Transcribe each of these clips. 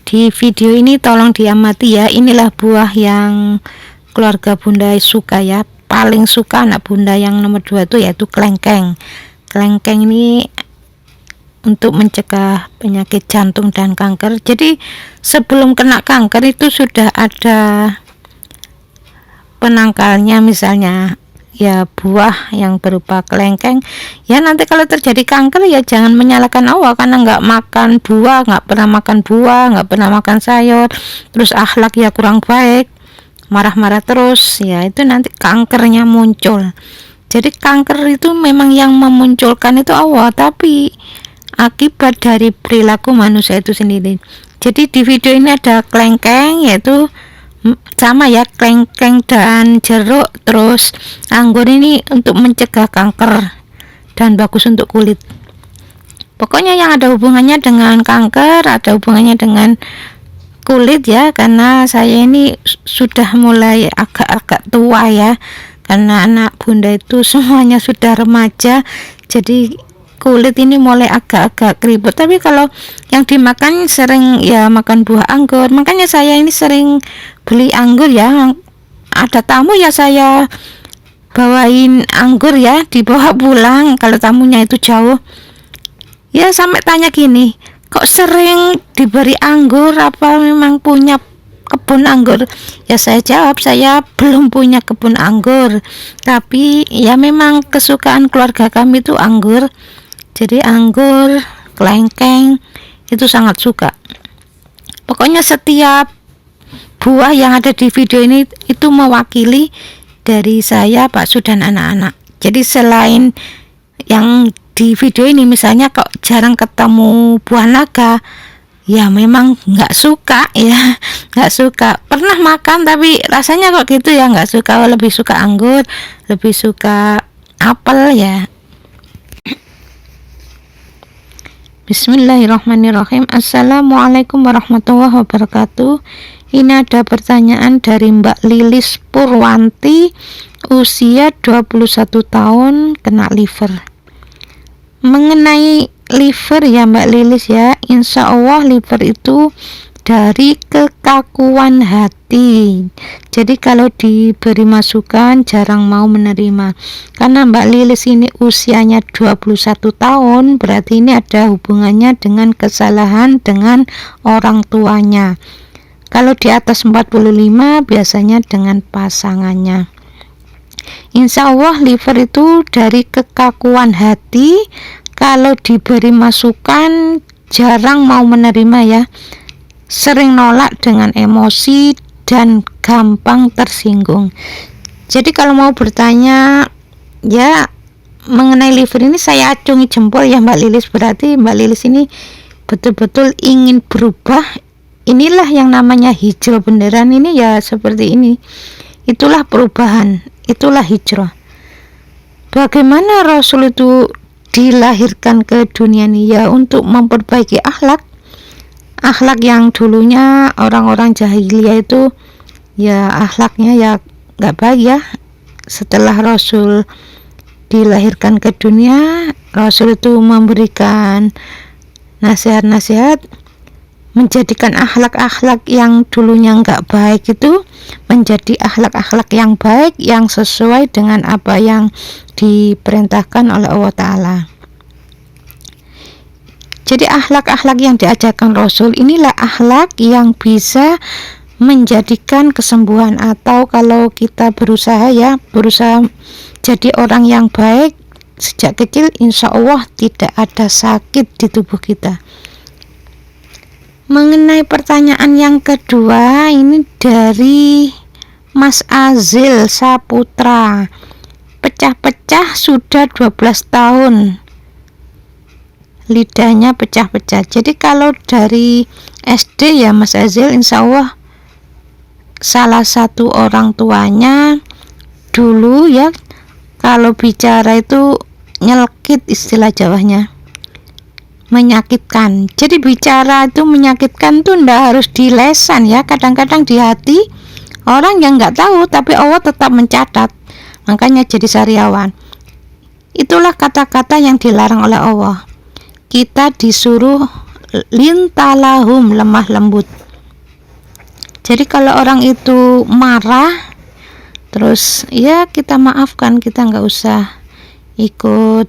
Di video ini tolong diamati ya, inilah buah yang keluarga bunda suka ya, paling suka anak bunda yang nomor 2 itu yaitu kelengkeng. Kelengkeng ini untuk mencegah penyakit jantung dan kanker. Jadi sebelum kena kanker itu sudah ada penangkalnya, misalnya ya buah yang berupa kelengkeng. Ya nanti kalau terjadi kanker ya jangan menyalahkan Allah karena nggak makan buah, nggak pernah makan buah, nggak pernah makan sayur, terus akhlak ya kurang baik, marah-marah terus, ya itu nanti kankernya muncul. Jadi kanker itu memang yang memunculkan itu Allah, tapi akibat dari perilaku manusia itu sendiri. Jadi di video ini ada kelengkeng, yaitu sama ya, kelengkeng dan jeruk, terus anggur ini untuk mencegah kanker dan bagus untuk kulit. Pokoknya yang ada hubungannya dengan kanker, ada hubungannya dengan kulit ya, karena saya ini sudah mulai agak-agak tua ya, karena anak bunda itu semuanya sudah remaja, jadi kulit ini mulai agak-agak keriput. Tapi kalau yang dimakan sering ya makan buah anggur, makanya saya ini sering beli anggur ya, ada tamu ya saya bawain anggur ya, dibawa pulang kalau tamunya itu jauh ya, sampai tanya gini, kok sering diberi anggur, apa memang punya kebun anggur? Ya saya jawab, saya belum punya kebun anggur, tapi ya memang kesukaan keluarga kami itu anggur. Jadi anggur, kelengkeng itu sangat suka. Pokoknya setiap buah yang ada di video ini itu mewakili dari saya, Pak Su, dan anak-anak. Jadi selain yang di video ini, misalnya kok jarang ketemu buah naga, ya memang nggak suka ya, nggak suka. Pernah makan tapi rasanya kok gitu ya, nggak suka. Lebih suka anggur, lebih suka apel ya. Bismillahirrahmanirrahim. Assalamualaikum warahmatullahi wabarakatuh. Ini ada pertanyaan dari Mbak Lilis Purwanti, usia 21 tahun, kena liver. Mengenai liver ya Mbak Lilis ya, insya Allah liver itu dari kekakuan hati. Jadi kalau diberi masukan jarang mau menerima. Karena Mbak Lilis ini usianya 21 tahun, berarti ini ada hubungannya dengan kesalahan dengan orang tuanya. Kalau di atas 45 biasanya dengan pasangannya. Insya Allah liver itu dari kekakuan hati. Kalau diberi masukan jarang mau menerima ya, sering nolak dengan emosi dan gampang tersinggung. Jadi kalau mau bertanya ya mengenai liver ini, saya acungi jempol ya Mbak Lilis, berarti Mbak Lilis ini betul-betul ingin berubah. Inilah yang namanya hijrah beneran, ini ya seperti ini. Itulah perubahan, itulah hijrah. Bagaimana Rasul itu dilahirkan ke dunia ini ya, untuk memperbaiki akhlak yang dulunya orang-orang jahiliyah itu ya akhlaknya ya nggak baik ya. Setelah Rasul dilahirkan ke dunia, Rasul itu memberikan nasihat-nasihat, menjadikan akhlak-akhlak yang dulunya nggak baik itu menjadi akhlak-akhlak yang baik, yang sesuai dengan apa yang diperintahkan oleh Allah Ta'ala. Jadi akhlak-akhlak yang diajarkan Rasul inilah akhlak yang bisa menjadikan kesembuhan, atau kalau kita berusaha jadi orang yang baik sejak kecil, insya Allah tidak ada sakit di tubuh kita. Mengenai pertanyaan yang kedua, ini dari Mas Azil Saputra, pecah-pecah sudah 12 tahun, lidahnya pecah-pecah. Jadi kalau dari SD ya Mas Azil, insya Allah salah satu orang tuanya dulu ya kalau bicara itu nyelkit, istilah Jawanya menyakitkan. Jadi bicara itu menyakitkan tuh ndak harus di lesan ya, kadang-kadang di hati orang yang nggak tahu, tapi Allah tetap mencatat, makanya jadi sariawan. Itulah kata-kata yang dilarang oleh Allah. Kita disuruh lintalahum, lemah lembut. Jadi kalau orang itu marah, terus ya kita maafkan, kita nggak usah ikut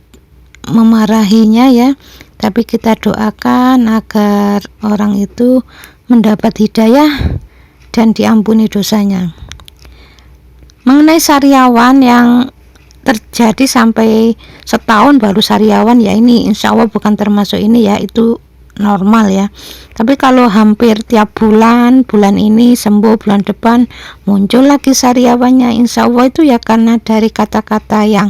memarahinya ya, tapi kita doakan agar orang itu mendapat hidayah dan diampuni dosanya. Mengenai sariawan yang terjadi sampai setahun baru sariawan, ya ini insya Allah bukan termasuk ini ya, itu normal ya. Tapi kalau hampir tiap bulan ini sembuh, bulan depan muncul lagi sariawannya, insya Allah itu ya karena dari kata-kata yang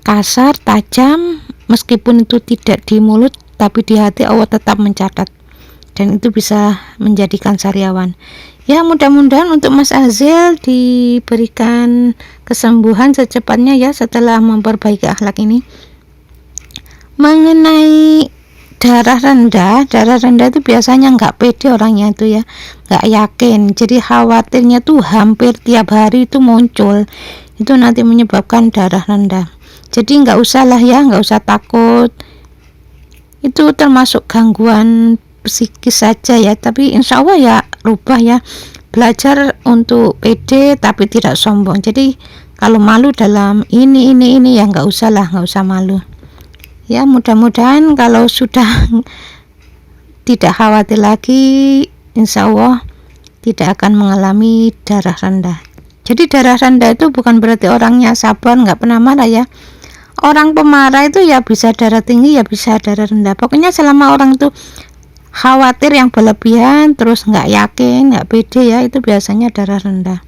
kasar, tajam, meskipun itu tidak di mulut tapi di hati Allah tetap mencatat, dan itu bisa menjadikan sariawan. Ya mudah-mudahan untuk Mas Azil diberikan kesembuhan secepatnya ya setelah memperbaiki akhlak ini. Mengenai darah rendah itu biasanya nggak pede orangnya itu ya, nggak yakin, jadi khawatirnya tuh hampir tiap hari itu muncul, itu nanti menyebabkan darah rendah. Jadi nggak usah lah ya, nggak usah takut, itu termasuk gangguan psikis saja ya, tapi insya Allah ya rubah ya, belajar untuk pede tapi tidak sombong. Jadi kalau malu dalam ini ya nggak usah malu ya. Mudah-mudahan kalau sudah tidak khawatir lagi, insya Allah tidak akan mengalami darah rendah. Jadi darah rendah itu bukan berarti orangnya sabar, nggak pernah marah ya. Orang pemarah itu ya bisa darah tinggi, ya bisa darah rendah. Pokoknya selama orang itu khawatir yang berlebihan, terus nggak yakin, nggak pede ya, itu biasanya darah rendah.